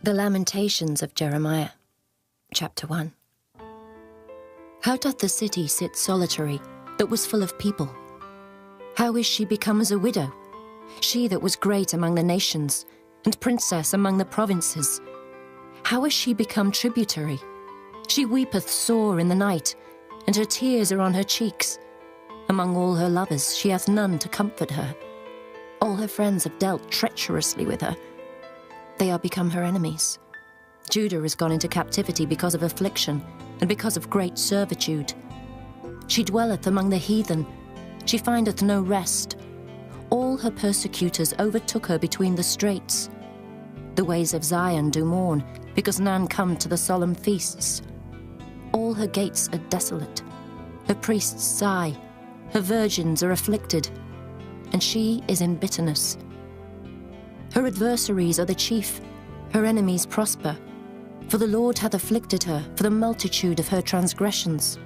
The Lamentations of Jeremiah, Chapter 1. How doth the city sit solitary, that was full of people? How is she become as a widow, she that was great among the nations, and princess among the provinces? How is she become tributary? She weepeth sore in the night, and her tears are on her cheeks. Among all her lovers she hath none to comfort her. All her friends have dealt treacherously with her. They are become her enemies. Judah is gone into captivity because of affliction, and because of great servitude. She dwelleth among the heathen, she findeth no rest. All her persecutors overtook her between the straits. The ways of Zion do mourn, because none come to the solemn feasts. All her gates are desolate, her priests sigh, her virgins are afflicted, and she is in bitterness. Her adversaries are the chief, her enemies prosper. For the Lord hath afflicted her for the multitude of her transgressions.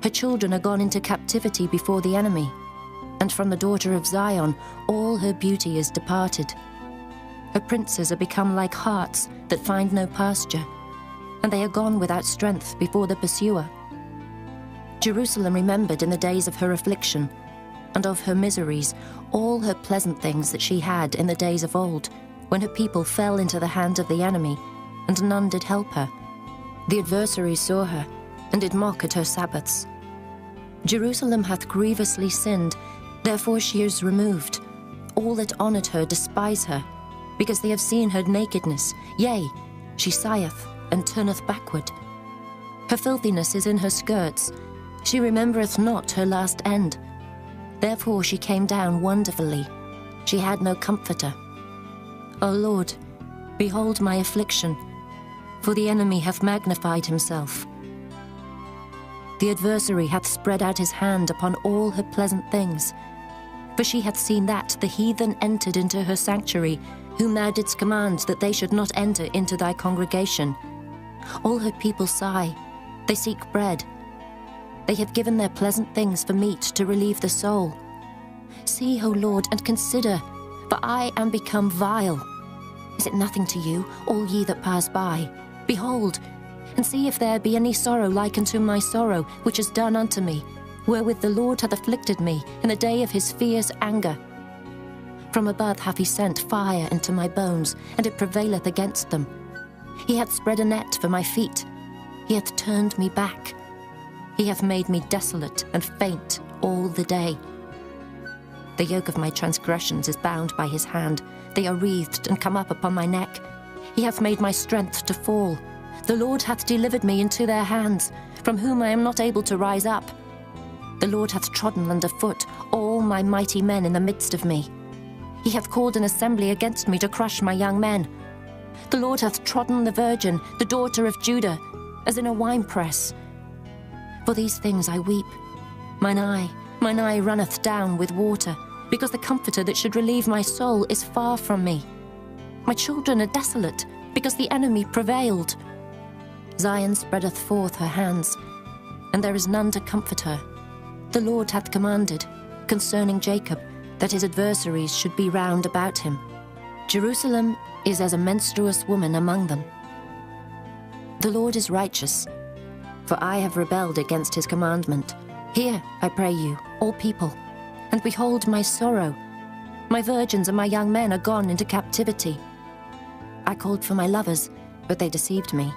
Her children are gone into captivity before the enemy, and from the daughter of Zion all her beauty is departed. Her princes are become like harts that find no pasture, and they are gone without strength before the pursuer. Jerusalem remembered in the days of her affliction, and of her miseries, all her pleasant things that she had in the days of old, when her people fell into the hand of the enemy, and none did help her. The adversaries saw her, and did mock at her Sabbaths. Jerusalem hath grievously sinned, therefore she is removed. All that honoured her despise her, because they have seen her nakedness. Yea, she sigheth, and turneth backward. Her filthiness is in her skirts, she remembereth not her last end. Therefore she came down wonderfully, she had no comforter. O Lord, behold my affliction, for the enemy hath magnified himself. The adversary hath spread out his hand upon all her pleasant things. For she hath seen that the heathen entered into her sanctuary, whom thou didst command that they should not enter into thy congregation. All her people sigh, they seek bread. They have given their pleasant things for meat to relieve the soul. See, O Lord, and consider, for I am become vile. Is it nothing to you, all ye that pass by? Behold, and see if there be any sorrow like unto my sorrow, which is done unto me, wherewith the Lord hath afflicted me in the day of his fierce anger. From above hath he sent fire into my bones, and it prevaileth against them. He hath spread a net for my feet, he hath turned me back. He hath made me desolate and faint all the day. The yoke of my transgressions is bound by his hand. They are wreathed and come up upon my neck. He hath made my strength to fall. The Lord hath delivered me into their hands, from whom I am not able to rise up. The Lord hath trodden under foot all my mighty men in the midst of me. He hath called an assembly against me to crush my young men. The Lord hath trodden the virgin, the daughter of Judah, as in a winepress. For these things I weep. Mine eye runneth down with water, because the comforter that should relieve my soul is far from me. My children are desolate, because the enemy prevailed. Zion spreadeth forth her hands, and there is none to comfort her. The Lord hath commanded, concerning Jacob, that his adversaries should be round about him. Jerusalem is as a menstruous woman among them. The Lord is righteous, for I have rebelled against his commandment. Hear, I pray you, all people, and behold my sorrow. My virgins and my young men are gone into captivity. I called for my lovers, but they deceived me.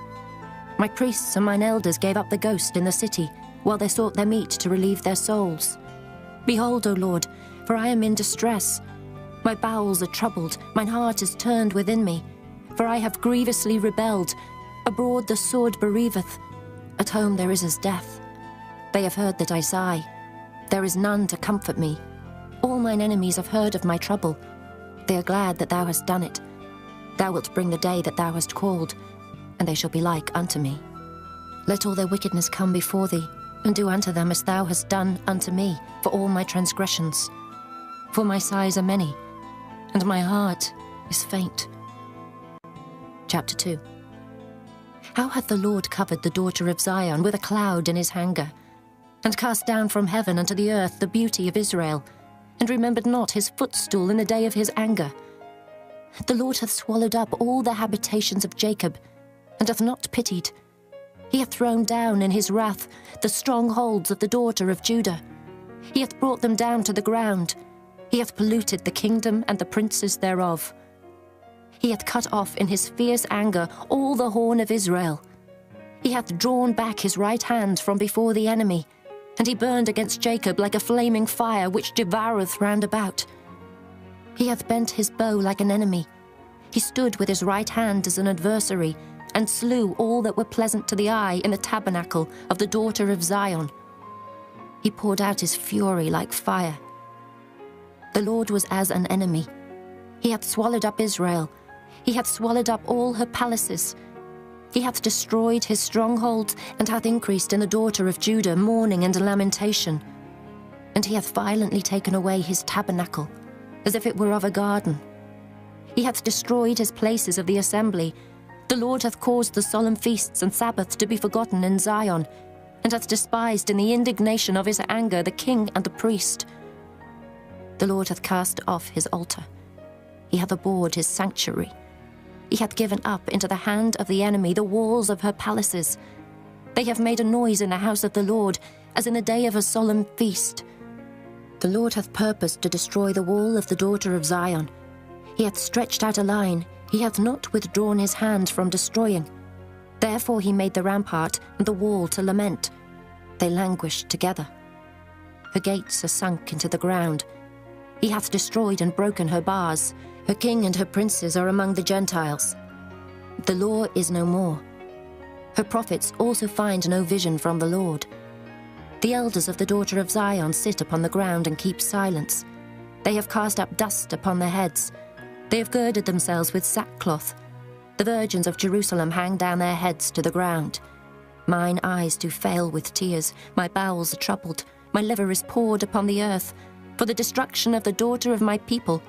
My priests and mine elders gave up the ghost in the city, while they sought their meat to relieve their souls. Behold, O Lord, for I am in distress. My bowels are troubled, mine heart is turned within me, for I have grievously rebelled. Abroad the sword bereaveth, at home there is as death. They have heard that I sigh. There is none to comfort me. All mine enemies have heard of my trouble. They are glad that thou hast done it. Thou wilt bring the day that thou hast called, and they shall be like unto me. Let all their wickedness come before thee, and do unto them as thou hast done unto me for all my transgressions. For my sighs are many, and my heart is faint. Chapter 2. How hath the Lord covered the daughter of Zion with a cloud in his anger, and cast down from heaven unto the earth the beauty of Israel, and remembered not his footstool in the day of his anger. The Lord hath swallowed up all the habitations of Jacob, and hath not pitied. He hath thrown down in his wrath the strongholds of the daughter of Judah. He hath brought them down to the ground. He hath polluted the kingdom and the princes thereof. He hath cut off in his fierce anger all the horn of Israel. He hath drawn back his right hand from before the enemy, and he burned against Jacob like a flaming fire which devoureth round about. He hath bent his bow like an enemy. He stood with his right hand as an adversary, and slew all that were pleasant to the eye in the tabernacle of the daughter of Zion. He poured out his fury like fire. The Lord was as an enemy. He hath swallowed up Israel. He hath swallowed up all her palaces. He hath destroyed his strongholds, and hath increased in the daughter of Judah mourning and lamentation. And he hath violently taken away his tabernacle, as if it were of a garden. He hath destroyed his places of the assembly. The Lord hath caused the solemn feasts and Sabbaths to be forgotten in Zion, and hath despised in the indignation of his anger the king and the priest. The Lord hath cast off his altar. He hath abhorred his sanctuary. He hath given up into the hand of the enemy the walls of her palaces. They have made a noise in the house of the Lord, as in the day of a solemn feast. The Lord hath purposed to destroy the wall of the daughter of Zion. He hath stretched out a line. He hath not withdrawn his hand from destroying. Therefore he made the rampart and the wall to lament. They languished together. Her gates are sunk into the ground. He hath destroyed and broken her bars. Her king and her princes are among the Gentiles. The law is no more. Her prophets also find no vision from the Lord. The elders of the daughter of Zion sit upon the ground and keep silence. They have cast up dust upon their heads. They have girded themselves with sackcloth. The virgins of Jerusalem hang down their heads to the ground. Mine eyes do fail with tears. My bowels are troubled. My liver is poured upon the earth, for the destruction of the daughter of my people,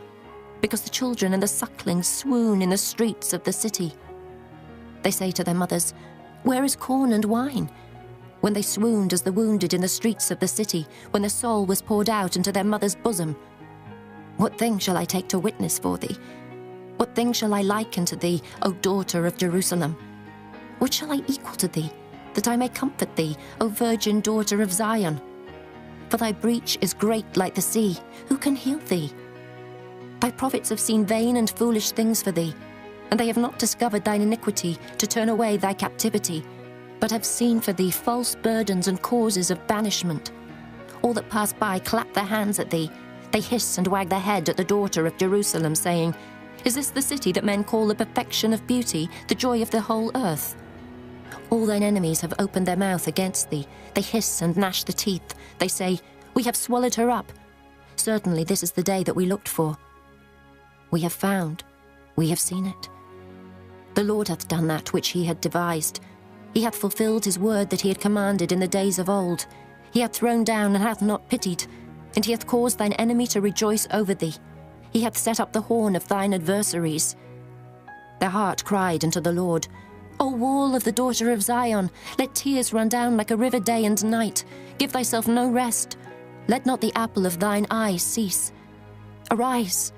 because the children and the sucklings swoon in the streets of the city. They say to their mothers, "Where is corn and wine?" When they swooned as the wounded in the streets of the city, when their soul was poured out into their mother's bosom. What thing shall I take to witness for thee? What thing shall I liken to thee, O daughter of Jerusalem? What shall I equal to thee, that I may comfort thee, O virgin daughter of Zion? For thy breach is great like the sea. Who can heal thee? Thy prophets have seen vain and foolish things for thee, and they have not discovered thine iniquity to turn away thy captivity, but have seen for thee false burdens and causes of banishment. All that pass by clap their hands at thee. They hiss and wag their head at the daughter of Jerusalem, saying, "Is this the city that men call the perfection of beauty, the joy of the whole earth?" All thine enemies have opened their mouth against thee. They hiss and gnash the teeth. They say, "We have swallowed her up. Certainly this is the day that we looked for. We have found, we have seen it. The Lord hath done that which he had devised. He hath fulfilled his word that he had commanded in the days of old. He hath thrown down and hath not pitied, and he hath caused thine enemy to rejoice over thee. He hath set up the horn of thine adversaries. Their heart cried unto the Lord, O wall of the daughter of Zion, let tears run down like a river day and night. Give thyself no rest. Let not the apple of thine eye cease. Arise,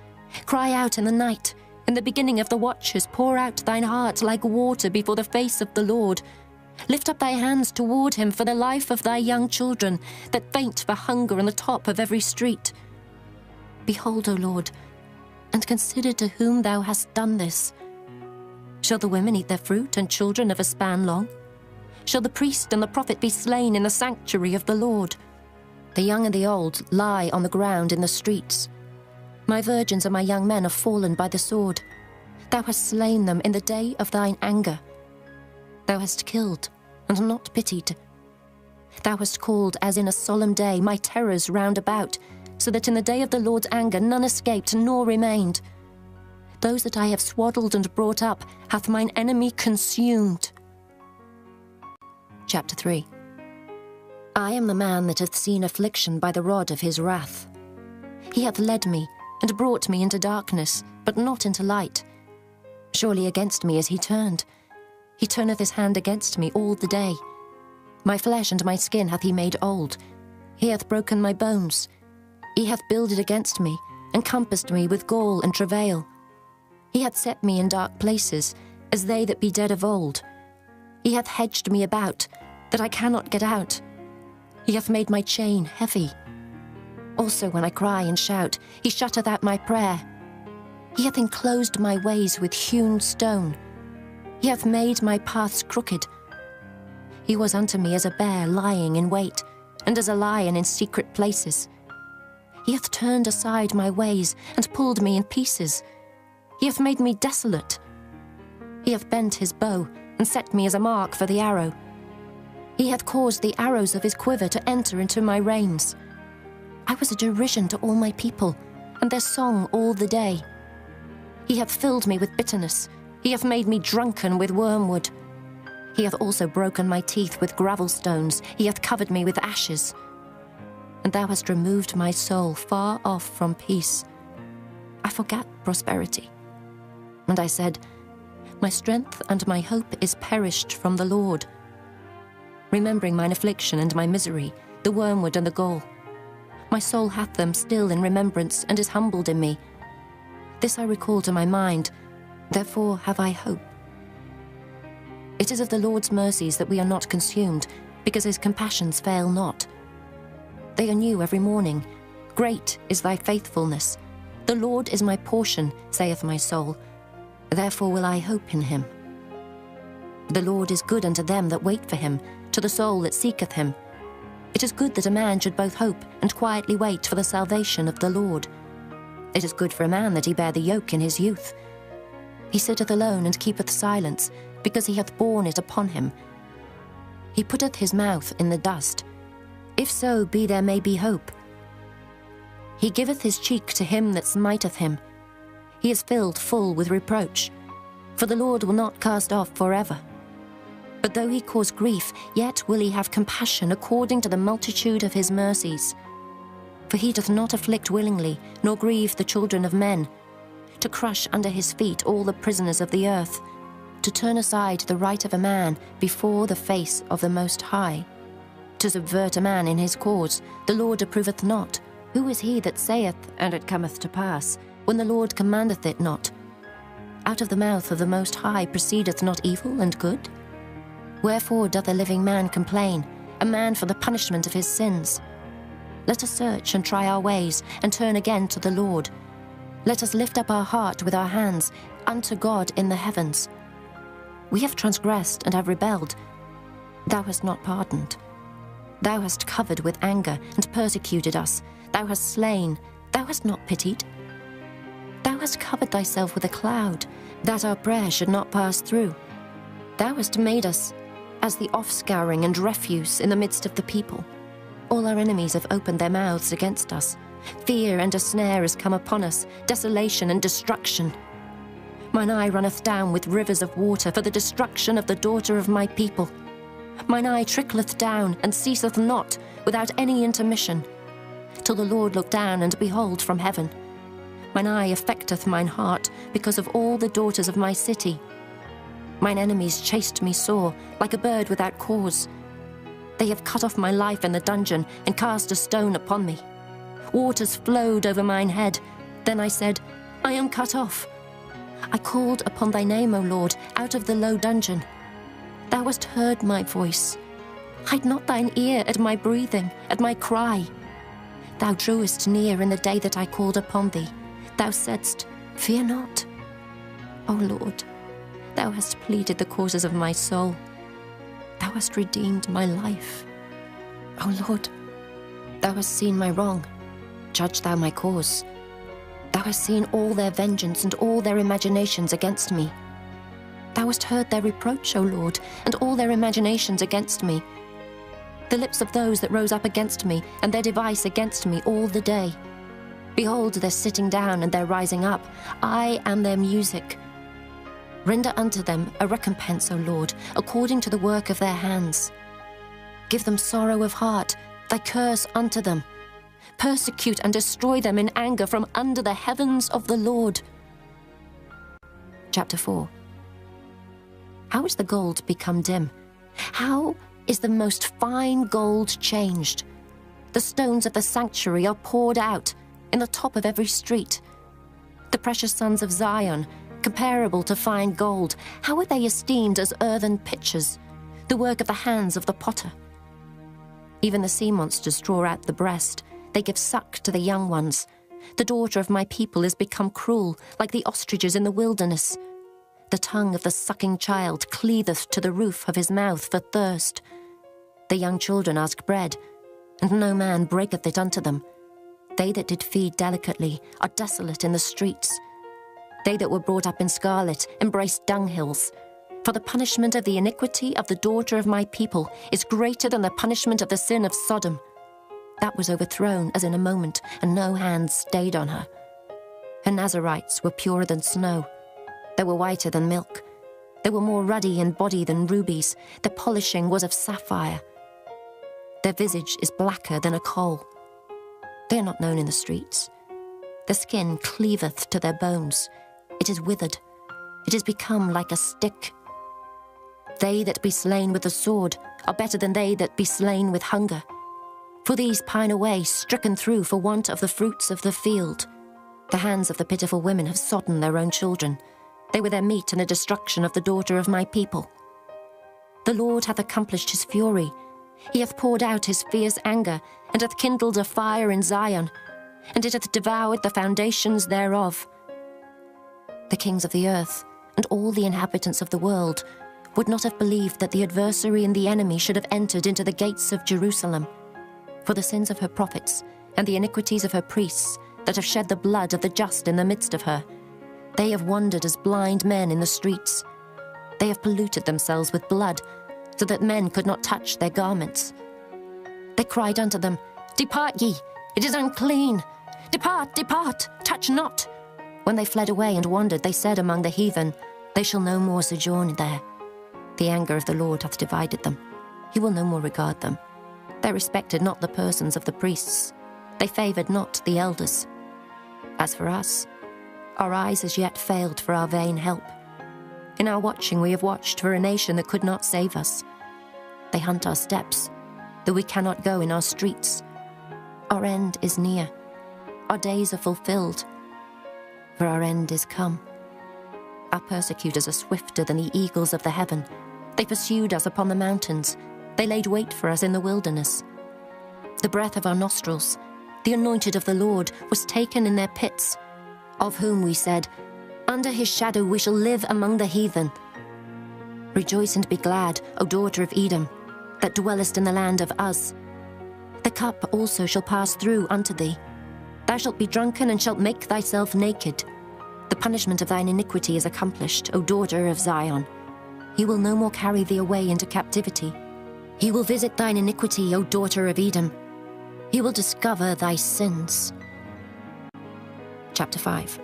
cry out in the night. In the beginning of the watches, pour out thine heart like water before the face of the Lord. Lift up thy hands toward him for the life of thy young children, that faint for hunger on the top of every street. Behold, O Lord, and consider to whom thou hast done this. Shall the women eat their fruit, and children of a span long? Shall the priest and the prophet be slain in the sanctuary of the Lord? The young and the old lie on the ground in the streets. My virgins and my young men are fallen by the sword. Thou hast slain them in the day of thine anger. Thou hast killed and not pitied. Thou hast called as in a solemn day my terrors round about, so that in the day of the Lord's anger none escaped nor remained. Those that I have swaddled and brought up hath mine enemy consumed. Chapter 3. I am the man that hath seen affliction by the rod of his wrath. He hath led me and brought me into darkness, but not into light. Surely against me is he turned. He turneth his hand against me all the day. My flesh and my skin hath he made old. He hath broken my bones. He hath builded against me, and compassed me with gall and travail. He hath set me in dark places, as they that be dead of old. He hath hedged me about, that I cannot get out. He hath made my chain heavy. Also when I cry and shout, he shutteth out my prayer. He hath enclosed my ways with hewn stone. He hath made my paths crooked. He was unto me as a bear lying in wait, and as a lion in secret places. He hath turned aside my ways, and pulled me in pieces. He hath made me desolate. He hath bent his bow, and set me as a mark for the arrow. He hath caused the arrows of his quiver to enter into my reins. I was a derision to all my people, and their song all the day. He hath filled me with bitterness. He hath made me drunken with wormwood. He hath also broken my teeth with gravel stones. He hath covered me with ashes. And thou hast removed my soul far off from peace. I forgat prosperity. And I said, my strength and my hope is perished from the Lord. Remembering mine affliction and my misery, the wormwood and the gall. My soul hath them still in remembrance, and is humbled in me. This I recall to my mind, therefore have I hope. It is of the Lord's mercies that we are not consumed, because his compassions fail not. They are new every morning. Great is thy faithfulness. The Lord is my portion, saith my soul. Therefore will I hope in him. The Lord is good unto them that wait for him, to the soul that seeketh him. It is good that a man should both hope and quietly wait for the salvation of the Lord. It is good for a man that he bear the yoke in his youth. He sitteth alone and keepeth silence, because he hath borne it upon him. He putteth his mouth in the dust. If so be there may be hope. He giveth his cheek to him that smiteth him. He is filled full with reproach. For the Lord will not cast off forever. But though he cause grief, yet will he have compassion according to the multitude of his mercies. For he doth not afflict willingly, nor grieve the children of men, to crush under his feet all the prisoners of the earth, to turn aside the right of a man before the face of the Most High. To subvert a man in his cause, the Lord approveth not. Who is he that saith, and it cometh to pass, when the Lord commandeth it not? Out of the mouth of the Most High proceedeth not evil and good? Wherefore doth a living man complain, a man for the punishment of his sins? Let us search and try our ways, and turn again to the Lord. Let us lift up our heart with our hands unto God in the heavens. We have transgressed and have rebelled. Thou hast not pardoned. Thou hast covered with anger and persecuted us. Thou hast slain. Thou hast not pitied. Thou hast covered thyself with a cloud, that our prayer should not pass through. Thou hast made us as the offscouring and refuse in the midst of the people. All our enemies have opened their mouths against us. Fear and a snare is come upon us, desolation and destruction. Mine eye runneth down with rivers of water for the destruction of the daughter of my people. Mine eye trickleth down and ceaseth not without any intermission, till the Lord look down and behold from heaven. Mine eye affecteth mine heart because of all the daughters of my city. Mine enemies chased me sore, like a bird without cause. They have cut off my life in the dungeon, and cast a stone upon me. Waters flowed over mine head. Then I said, I am cut off. I called upon thy name, O Lord, out of the low dungeon. Thou hast heard my voice. Hide not thine ear at my breathing, at my cry. Thou drewest near in the day that I called upon thee. Thou saidst, fear not. O Lord, thou hast pleaded the causes of my soul. Thou hast redeemed my life. O Lord, thou hast seen my wrong. Judge thou my cause. Thou hast seen all their vengeance and all their imaginations against me. Thou hast heard their reproach, O Lord, and all their imaginations against me. The lips of those that rose up against me, and their device against me all the day. Behold their sitting down and their rising up. I am their music. Render unto them a recompense, O Lord, according to the work of their hands. Give them sorrow of heart, thy curse unto them. Persecute and destroy them in anger from under the heavens of the Lord. Chapter 4. How is the gold become dim? How is the most fine gold changed? The stones of the sanctuary are poured out in the top of every street. The precious sons of Zion Comparable to fine gold, how are they esteemed as earthen pitchers, the work of the hands of the potter? Even the sea monsters draw out the breast. They give suck to the young ones. The daughter of my people is become cruel, like the ostriches in the wilderness. The tongue of the sucking child cleaveth to the roof of his mouth for thirst. The young children ask bread, and no man breaketh it unto them. They that did feed delicately are desolate in the streets. They that were brought up in scarlet embrace dunghills. For the punishment of the iniquity of the daughter of my people is greater than the punishment of the sin of Sodom. That was overthrown as in a moment, and no hand stayed on her. Her Nazarites were purer than snow. They were whiter than milk. They were more ruddy in body than rubies. Their polishing was of sapphire. Their visage is blacker than a coal. They are not known in the streets. Their skin cleaveth to their bones. It is withered. It is become like a stick. They that be slain with the sword are better than they that be slain with hunger. For these pine away, stricken through for want of the fruits of the field. The hands of the pitiful women have sodden their own children. They were their meat in the destruction of the daughter of my people. The Lord hath accomplished his fury. He hath poured out his fierce anger, and hath kindled a fire in Zion, and it hath devoured the foundations thereof. The kings of the earth, and all the inhabitants of the world, would not have believed that the adversary and the enemy should have entered into the gates of Jerusalem. For the sins of her prophets, and the iniquities of her priests, that have shed the blood of the just in the midst of her, they have wandered as blind men in the streets. They have polluted themselves with blood, so that men could not touch their garments. They cried unto them, Depart ye, it is unclean. Depart, depart, touch not. When they fled away and wandered, they said among the heathen, They shall no more sojourn there. The anger of the Lord hath divided them. He will no more regard them. They respected not the persons of the priests. They favoured not the elders. As for us, our eyes as yet failed for our vain help. In our watching we have watched for a nation that could not save us. They hunt our steps, though we cannot go in our streets. Our end is near. Our days are fulfilled, for our end is come. Our persecutors are swifter than the eagles of the heaven. They pursued us upon the mountains. They laid wait for us in the wilderness. The breath of our nostrils, the anointed of the Lord, was taken in their pits, of whom we said, Under his shadow we shall live among the heathen. Rejoice and be glad, O daughter of Edom, that dwellest in the land of Uz. The cup also shall pass through unto thee. Thou shalt be drunken and shalt make thyself naked. The punishment of thine iniquity is accomplished, O daughter of Zion. He will no more carry thee away into captivity. He will visit thine iniquity, O daughter of Edom. He will discover thy sins. Chapter 5.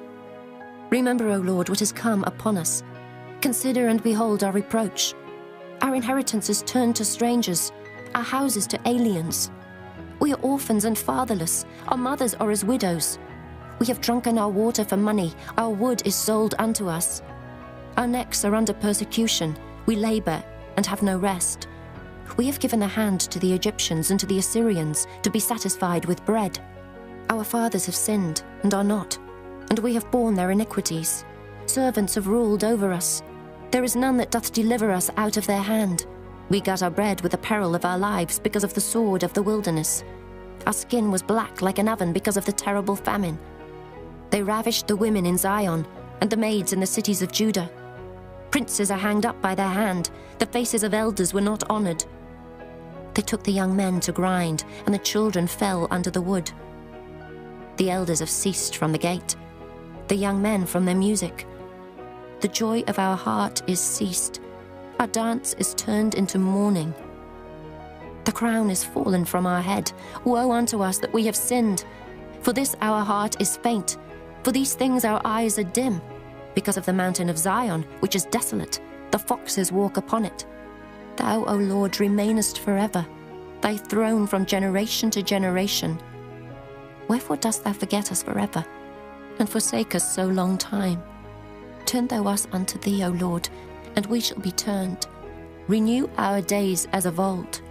Remember, O Lord, what has come upon us. Consider and behold our reproach. Our inheritance is turned to strangers, our houses to aliens. We are orphans and fatherless. Our mothers are as widows. We have drunken our water for money. Our wood is sold unto us. Our necks are under persecution. We labor and have no rest. We have given the hand to the Egyptians and to the Assyrians to be satisfied with bread. Our fathers have sinned and are not, and we have borne their iniquities. Servants have ruled over us. There is none that doth deliver us out of their hand. We got our bread with the peril of our lives because of the sword of the wilderness. Our skin was black like an oven because of the terrible famine. They ravished the women in Zion and the maids in the cities of Judah. Princes are hanged up by their hand. The faces of elders were not honored. They took the young men to grind, and the children fell under the wood. The elders have ceased from the gate, the young men from their music. The joy of our heart is ceased. Our dance is turned into mourning. The crown is fallen from our head. Woe unto us that we have sinned. For this our heart is faint. For these things our eyes are dim. Because of the mountain of Zion, which is desolate, the foxes walk upon it. Thou, O Lord, remainest forever, thy throne from generation to generation. Wherefore dost thou forget us forever, and forsake us so long time? Turn thou us unto thee, O Lord, and we shall be turned. Renew our days as of old.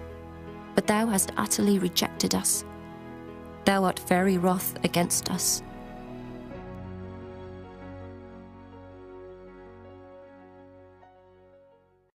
But thou hast utterly rejected us. Thou art very wroth against us.